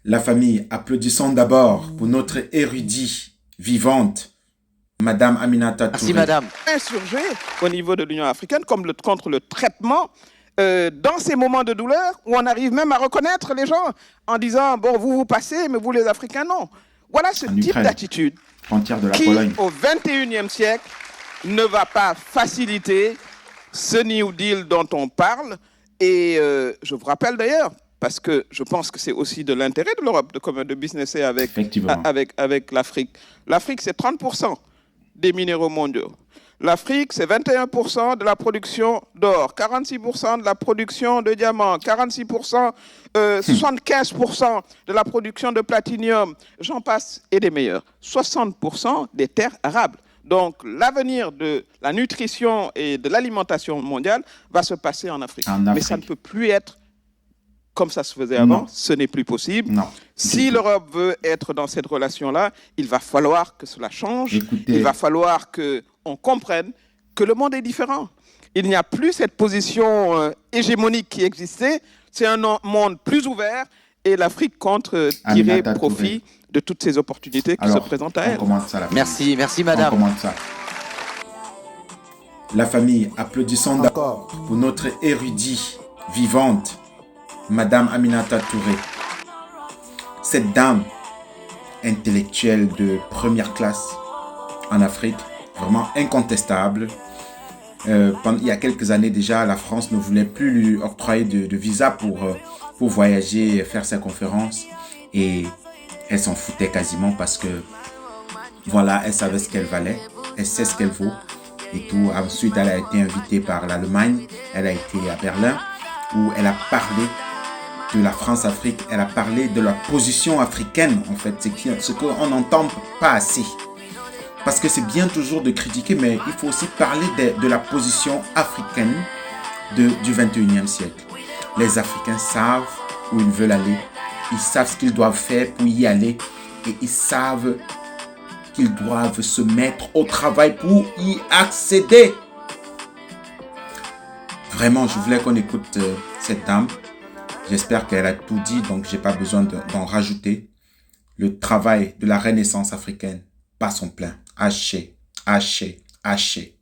La famille, applaudissons d'abord pour notre érudit vivante, Madame Aminata Touré. Merci, madame. Insurgé au niveau de l'Union africaine contre le traitement dans ces moments de douleur où on arrive même à reconnaître les gens en disant, bon, vous passez, mais vous les Africains, non. Voilà ce type d'attitude qui, au XXIe siècle, ne va pas faciliter ce New Deal dont on parle. Et je vous rappelle d'ailleurs, parce que je pense que c'est aussi de l'intérêt de l'Europe de businesser avec l'Afrique. L'Afrique, c'est 30% des minéraux mondiaux. L'Afrique, c'est 21% de la production d'or, 46% de la production de diamants, 75% de la production de platinium, j'en passe, et des meilleurs. 60% des terres arables. Donc, l'avenir de la nutrition et de l'alimentation mondiale va se passer en Afrique. Mais ça ne peut plus être comme ça se faisait avant. Non. Ce n'est plus possible. Non. Si l'Europe veut être dans cette relation-là, il va falloir que cela change. Il va falloir qu'on comprenne que le monde est différent. Il n'y a plus cette position hégémonique qui existait. C'est un monde plus ouvert et l'Afrique compte tirer profit de toutes ces opportunités qui se présentent à elle. Merci, madame. On commence ça. La famille, applaudissons d'abord pour notre érudit vivante, Madame Aminata Touré. Cette dame intellectuelle de première classe en Afrique, vraiment incontestable. Il y a quelques années déjà, la France ne voulait plus lui octroyer de visa pour voyager, faire ses conférences. Et elle s'en foutait quasiment parce que, voilà, elle savait ce qu'elle valait, elle sait ce qu'elle vaut et tout. Ensuite, elle a été invitée par l'Allemagne, elle a été à Berlin où elle a parlé de la France-Afrique, elle a parlé de la position africaine, en fait, ce qu'on n'entend pas assez. Parce que c'est bien toujours de critiquer, mais il faut aussi parler de la position africaine du 21e siècle. Les Africains savent où ils veulent aller, ils savent ce qu'ils doivent faire pour y aller, et ils savent qu'ils doivent se mettre au travail pour y accéder. Vraiment, je voulais qu'on écoute cette dame. J'espère qu'elle a tout dit, donc j'ai pas besoin d'en rajouter. Le travail de la renaissance africaine bat son plein. Haché, haché, haché.